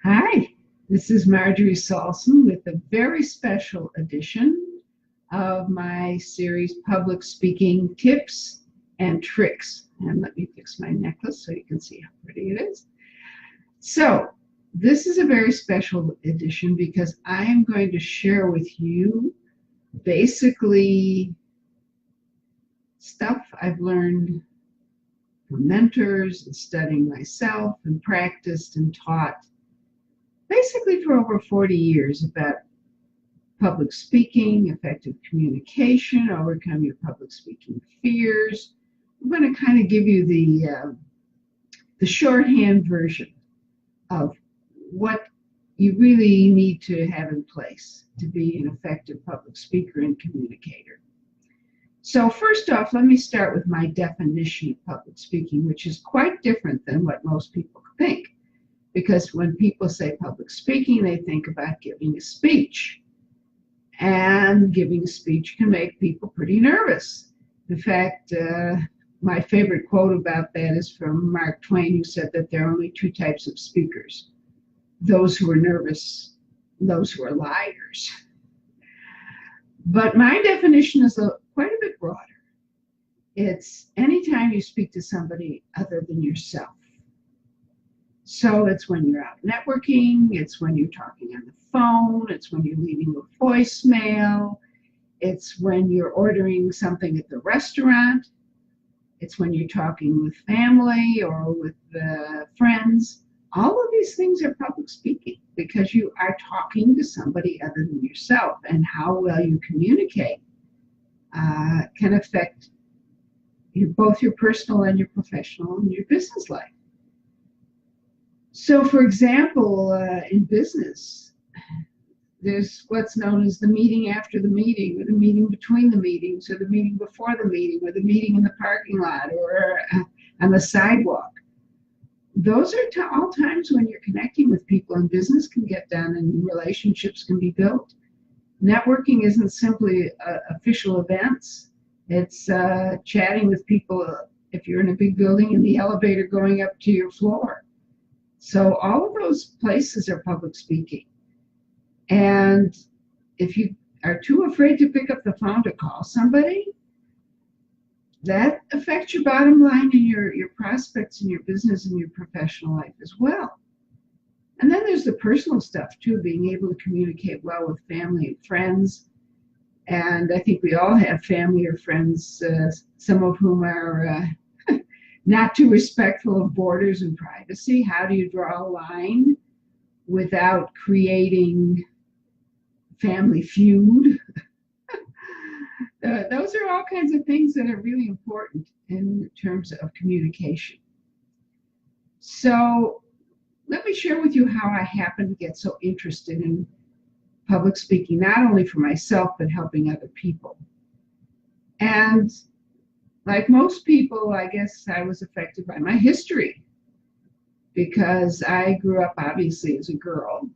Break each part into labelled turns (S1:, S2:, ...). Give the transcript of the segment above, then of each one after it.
S1: Hi, this is Marjorie Saulson with a very special edition of my series, Public Speaking Tips and Tricks. And let me fix my necklace so you can see how pretty it is. So, this is a very special edition because I am going to share with you basically stuff I've learned from mentors and studying myself and practiced and taught basically for over 40 years about public speaking, effective communication, overcome your public speaking fears. I'm going to kind of give you the shorthand version of what you really need to have in place to be an effective public speaker and communicator. So first off, let me start with my definition of public speaking, which is quite different than what most people think. Because when people say public speaking, they think about giving a speech. And giving a speech can make people pretty nervous. In fact, my favorite quote about that is from Mark Twain, who said that there are only two types of speakers: those who are nervous, those who are liars. But my definition is quite a bit broader. It's anytime you speak to somebody other than yourself. So it's when you're out networking, it's when you're talking on the phone, it's when you're leaving a voicemail, it's when you're ordering something at the restaurant, it's when you're talking with family or with friends. All of these things are public speaking because you are talking to somebody other than yourself, and how well you communicate can affect both your personal and your professional and your business life. So, for example, in business, there's what's known as the meeting after the meeting, or the meeting between the meetings, or the meeting before the meeting, or the meeting in the parking lot, or on the sidewalk. Those are all times when you're connecting with people, and business can get done and relationships can be built. Networking isn't simply official events. It's chatting with people if you're in a big building in the elevator going up to your floor. So all of those places are public speaking. And if you are too afraid to pick up the phone to call somebody, that affects your bottom line and your prospects in your business and your professional life as well. And then there's the personal stuff too, being able to communicate well with family and friends. And I think we all have family or friends, some of whom are not too respectful of borders and privacy. How do you draw a line without creating family feud? Those are all kinds of things that are really important in terms of communication. So let me share with you how I happened to get so interested in public speaking, not only for myself, but helping other people. And like most people, I guess I was affected by my history, because I grew up obviously as a girl.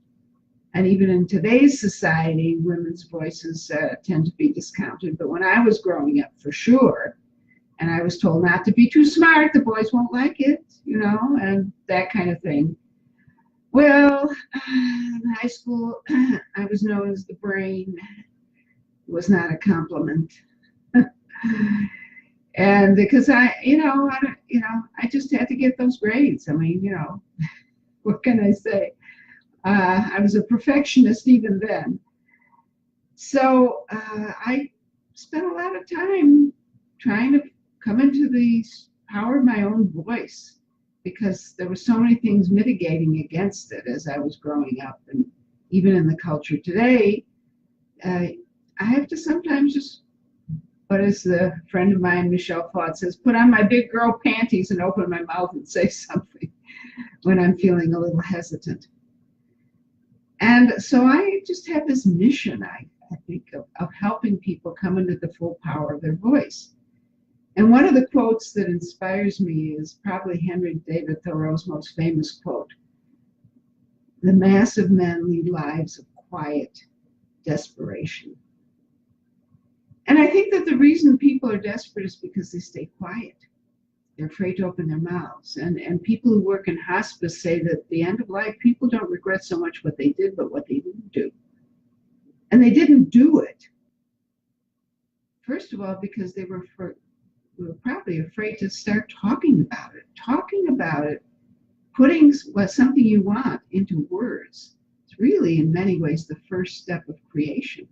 S1: And even in today's society, women's voices tend to be discounted. But when I was growing up, for sure, and I was told not to be too smart, the boys won't like it, and that kind of thing. Well, in high school, I was known as the brain. It was not a compliment. And because I just had to get those grades. I mean, what can I say? I was a perfectionist even then. So I spent a lot of time trying to come into the power of my own voice, because there were so many things mitigating against it as I was growing up. And even in the culture today, I have to sometimes just, what is a friend of mine, Michelle Fott, says, put on my big girl panties and open my mouth and say something when I'm feeling a little hesitant. And so I just have this mission, I think, of helping people come into the full power of their voice. And one of the quotes that inspires me is probably Henry David Thoreau's most famous quote: "The mass of men lead lives of quiet desperation." And I think that the reason people are desperate is because they stay quiet. They're afraid to open their mouths. And people who work in hospice say that at the end of life, people don't regret so much what they did, but what they didn't do. And they didn't do it, first of all, because they were probably afraid to start talking about it. Talking about it, putting something you want into words, it's really, in many ways, the first step of creation.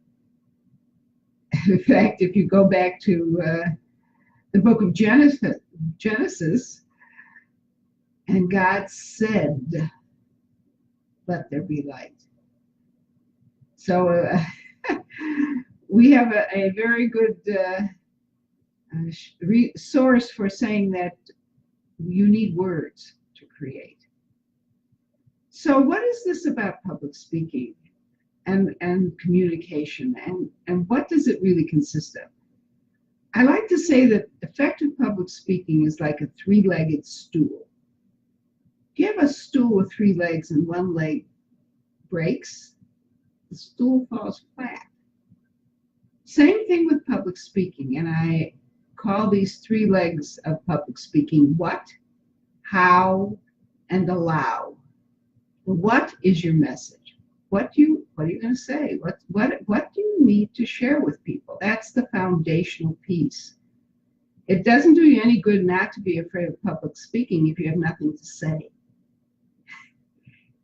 S1: In fact, if you go back to the book of Genesis, and God said, "Let there be light." So we have a very good source for saying that you need words to create. So what is this about public speaking and communication, and what does it really consist of? I like to say that effective public speaking is like a three-legged stool. If you have a stool with three legs and one leg breaks, the stool falls flat. Same thing with public speaking, and I call these three legs of public speaking what, how, and allow. What is your message? What are you going to say? What do you need to share with people? That's the foundational piece. It doesn't do you any good not to be afraid of public speaking if you have nothing to say.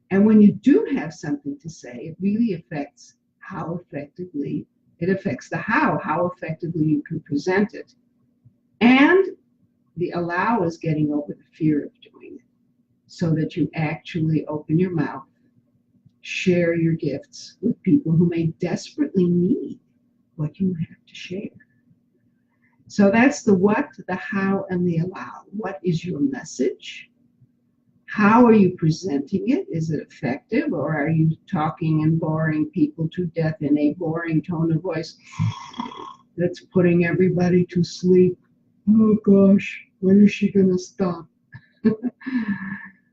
S1: And when you do have something to say, it really affects how effectively, it affects the how effectively you can present it. And the allow is getting over the fear of doing it, so that you actually open your mouth, share your gifts with people who may desperately need what you have to share. So that's the what, the how, and the allow. What is your message? How are you presenting it? Is it effective, or are you talking and boring people to death in a boring tone of voice that's putting everybody to sleep? Oh gosh, when is she going to stop?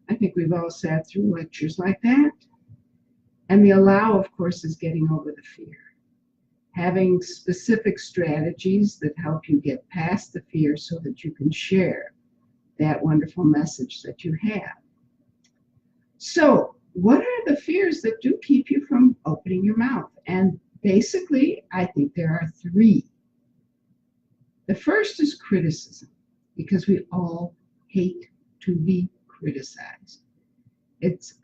S1: I think we've all sat through lectures like that. And the allow, of course, is getting over the fear. Having specific strategies that help you get past the fear so that you can share that wonderful message that you have. So, what are the fears that do keep you from opening your mouth? And basically, I think there are three. The first is criticism, because we all hate to be criticized.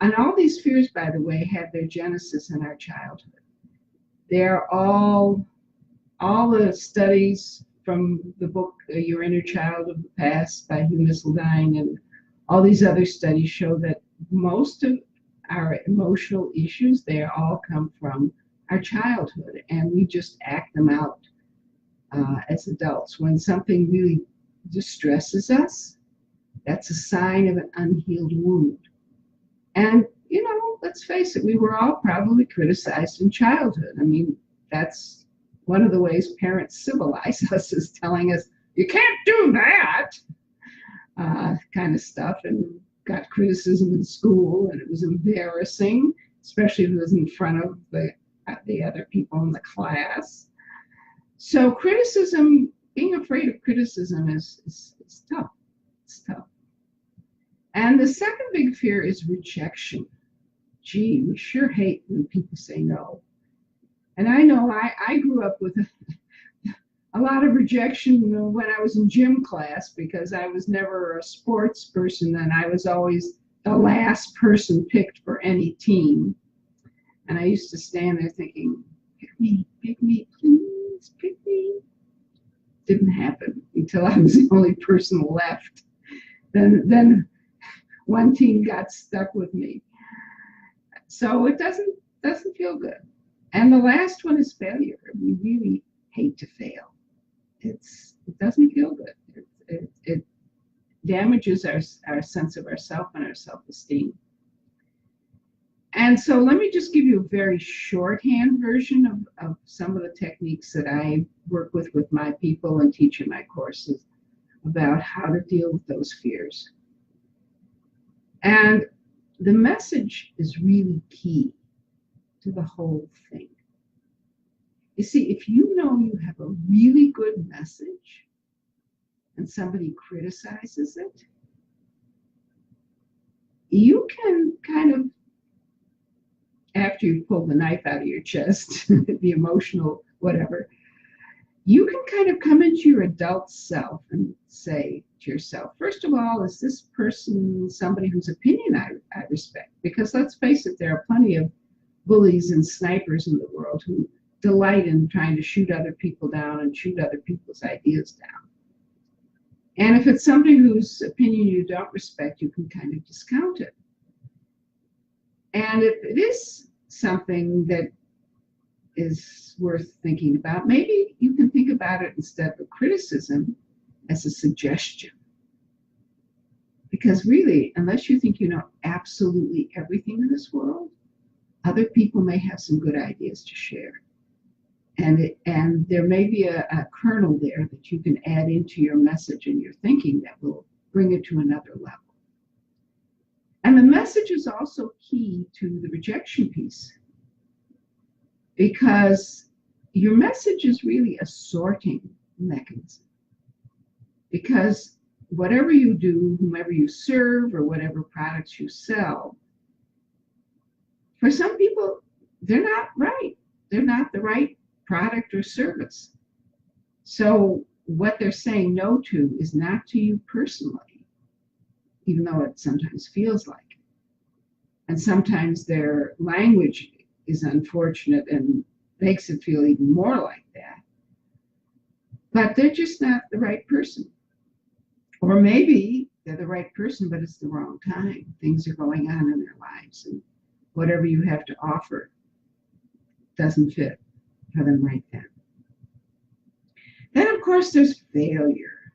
S1: And all these fears, by the way, have their genesis in our childhood. They're all the studies from the book Your Inner Child of the Past by Hugh Missildine, and all these other studies show that most of our emotional issues, they all come from our childhood, and we just act them out as adults. When something really distresses us, that's a sign of an unhealed wound. And, let's face it, we were all probably criticized in childhood. I mean, that's one of the ways parents civilize us, is telling us, you can't do that, kind of stuff, and got criticism in school, and it was embarrassing, especially if it was in front of the other people in the class. So criticism, being afraid of criticism is tough. It's tough. And the second big fear is rejection. Gee, we sure hate when people say no. And I know I grew up with a lot of rejection when I was in gym class, because I was never a sports person, and I was always the last person picked for any team. And I used to stand there thinking, pick me, please, pick me. Didn't happen until I was the only person left. Then one team got stuck with me. So it doesn't feel good. And the last one is failure. We really hate to fail. It doesn't feel good. It damages our sense of ourself and our self-esteem. And so let me just give you a very shorthand version of some of the techniques that I work with my people and teach in my courses about how to deal with those fears. And the message is really key to the whole thing. You see, if you know you have a really good message, and somebody criticizes it, you can kind of, after you pull the knife out of your chest, the emotional whatever, you can kind of come into your adult self and say to yourself, first of all, is this person somebody whose opinion I respect? Because let's face it, there are plenty of bullies and snipers in the world who delight in trying to shoot other people down and shoot other people's ideas down. And if it's somebody whose opinion you don't respect, you can kind of discount it. And if it is something that is worth thinking about, maybe you can think about it instead of a criticism as a suggestion. Because really, unless you think you know absolutely everything in this world, other people may have some good ideas to share. And there may be a kernel there that you can add into your message and your thinking that will bring it to another level. And the message is also key to the rejection piece, because your message is really a sorting mechanism. Because whatever you do, whomever you serve, or whatever products you sell, for some people, they're not right. They're not the right product or service. So what they're saying no to is not to you personally, even though it sometimes feels like it. And sometimes their language is unfortunate and makes it feel even more like that. But they're just not the right person. Or maybe they're the right person, but it's the wrong time. Things are going on in their lives, and whatever you have to offer doesn't fit for them right then. Then, of course, there's failure.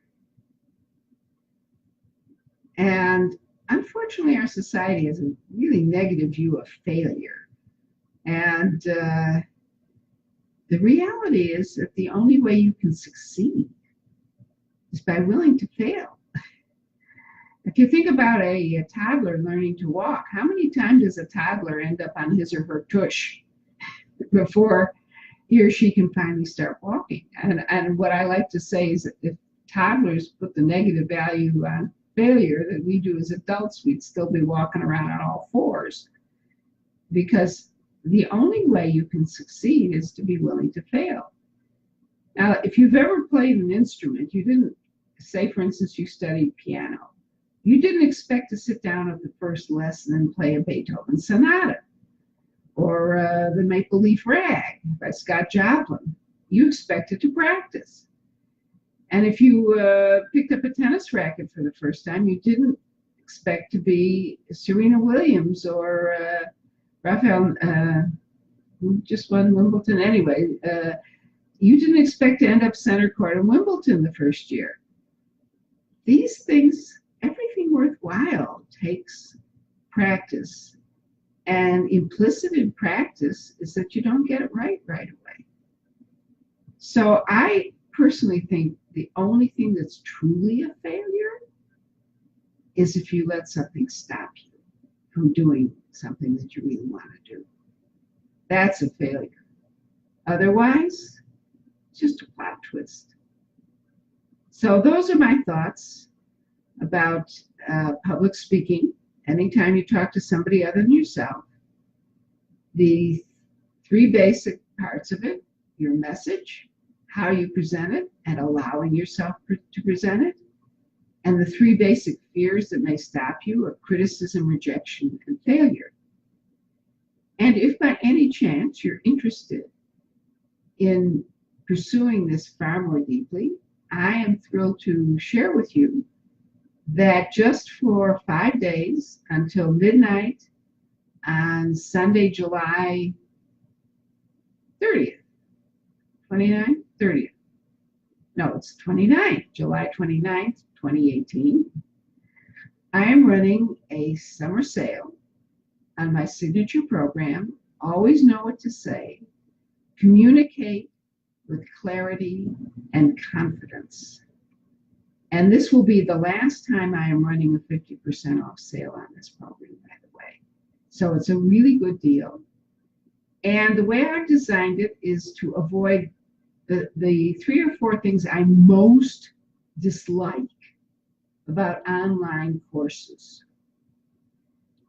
S1: And unfortunately, our society has a really negative view of failure. And the reality is that the only way you can succeed is by willing to fail. If you think about a toddler learning to walk, how many times does a toddler end up on his or her tush before he or she can finally start walking? And what I like to say is that if toddlers put the negative value on failure that we do as adults, we'd still be walking around on all fours. Because the only way you can succeed is to be willing to fail. Now, if you've ever played an instrument, you didn't, say for instance, you studied piano, you didn't expect to sit down at the first lesson and play a Beethoven sonata or the Maple Leaf Rag by Scott Joplin. You expected to practice. And if you picked up a tennis racket for the first time, you didn't expect to be Serena Williams or Rafael, who just won Wimbledon anyway. You didn't expect to end up center court in Wimbledon the first year. These things, everything worthwhile takes practice. And implicit in practice is that you don't get it right away. So I personally think the only thing that's truly a failure is if you let something stop you from doing something that you really want to do. That's a failure. Otherwise, it's just a plot twist. So those are my thoughts about public speaking. Anytime you talk to somebody other than yourself, the three basic parts of it: your message, how you present it, and allowing yourself to present it, and the three basic fears that may stop you are criticism, rejection, and failure. And if by any chance you're interested in pursuing this far more deeply, I am thrilled to share with you that just for 5 days until midnight on Sunday, July 30th, 29th, 30th. No, it's 29th, July 29th, 2018. I am running a summer sale on my signature program, Always Know What to Say, Communicate with Clarity and Confidence. And this will be the last time I am running a 50% off sale on this program, by the way. So it's a really good deal. And the way I've designed it is to avoid the 3 or 4 things I most dislike about online courses.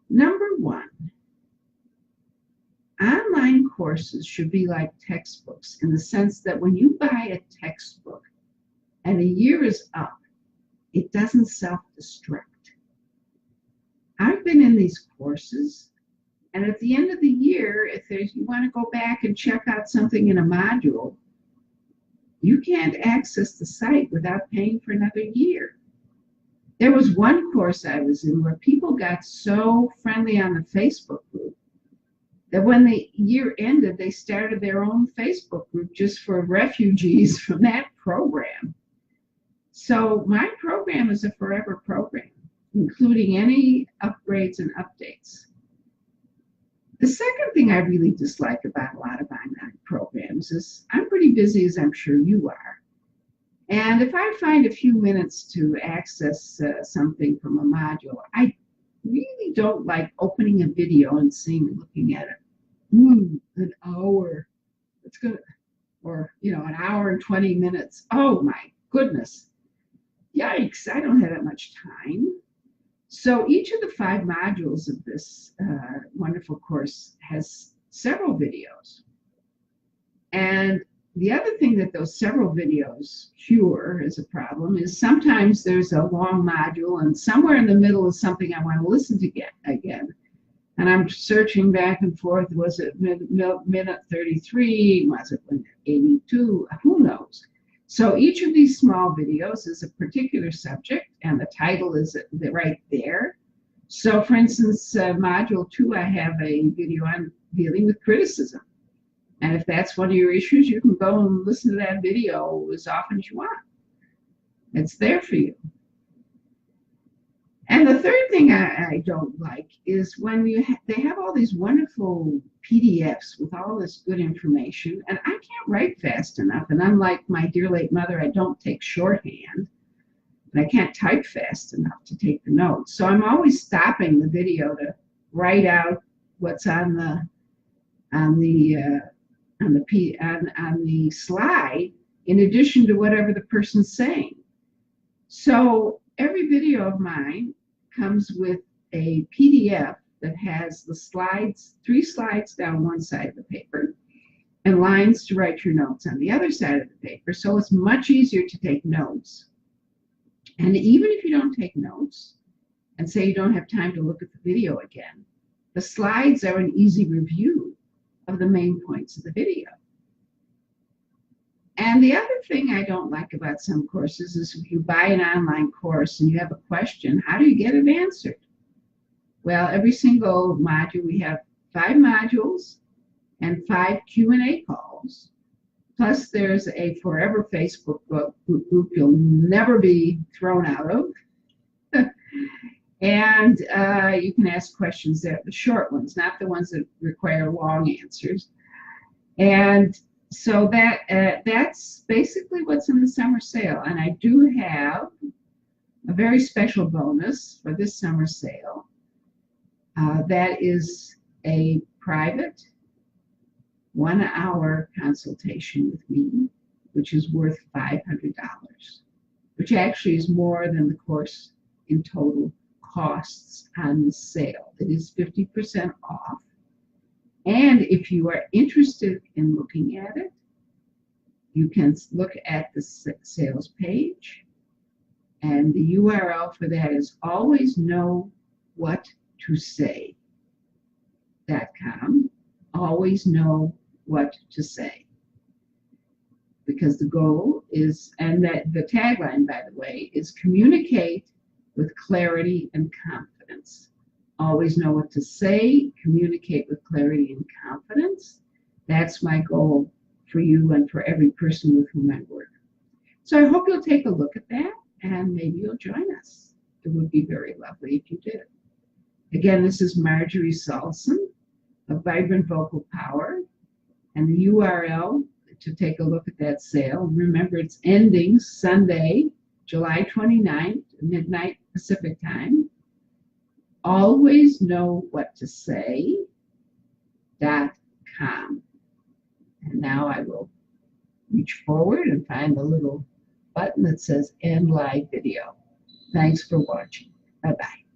S1: Number one, online courses should be like textbooks in the sense that when you buy a textbook and a year is up, it doesn't self-destruct. I've been in these courses, and at the end of the year, if you want to go back and check out something in a module, you can't access the site without paying for another year. There was one course I was in where people got so friendly on the Facebook group that when the year ended, they started their own Facebook group just for refugees from that program. So my program is a forever program, including any upgrades and updates. The second thing I really dislike about a lot of online programs is I'm pretty busy, as I'm sure you are. And if I find a few minutes to access something from a module, I really don't like opening a video and looking at it. An hour. It's good. Or, an hour and 20 minutes. Oh my goodness. Yikes, I don't have that much time. So each of the 5 modules of this wonderful course has several videos. And the other thing that those several videos cure as a problem is sometimes there's a long module and somewhere in the middle is something I want to listen to again. And I'm searching back and forth. Was it minute 33? Was it minute 82? Who knows? So each of these small videos is a particular subject, and the title is right there. So for instance, Module 2, I have a video on dealing with criticism. And if that's one of your issues, you can go and listen to that video as often as you want. It's there for you. And the third thing I don't like is when they have all these wonderful PDFs with all this good information, and I can't write fast enough. And unlike my dear late mother, I don't take shorthand, and I can't type fast enough to take the notes. So I'm always stopping the video to write out what's on the slide, in addition to whatever the person's saying. So every video of mine comes with a PDF that has the slides, 3 slides down one side of the paper, and lines to write your notes on the other side of the paper. So it's much easier to take notes. And even if you don't take notes, and say you don't have time to look at the video again, the slides are an easy review of the main points of the video. And the other thing I don't like about some courses is if you buy an online course and you have a question, how do you get it answered? Well, every single module, we have 5 modules and 5 Q&A calls. Plus, there's a forever Facebook group you'll never be thrown out of. And you can ask questions there, the short ones, not the ones that require long answers. And so that's basically what's in the summer sale. And I do have a very special bonus for this summer sale. That is a private 1-hour consultation with me, which is worth $500, which actually is more than the course in total costs on the sale. It is 50% off. And if you are interested in looking at it, you can look at the sales page. And the URL for that is alwaysknowwhattosay.com. Always know what to say. Because the goal is, and that the tagline, by the way, is communicate with clarity and confidence. Always know what to say, communicate with clarity and confidence. That's my goal for you and for every person with whom I work. So I hope you'll take a look at that and maybe you'll join us. It would be very lovely if you did. Again, this is Marjorie Saulson of Vibrant Vocal Power, and the URL to take a look at that sale. Remember, it's ending Sunday, July 29th, midnight Pacific time. Always know what to say.com. And now I will reach forward and find the little button that says End Live Video. Thanks for watching. Bye-bye.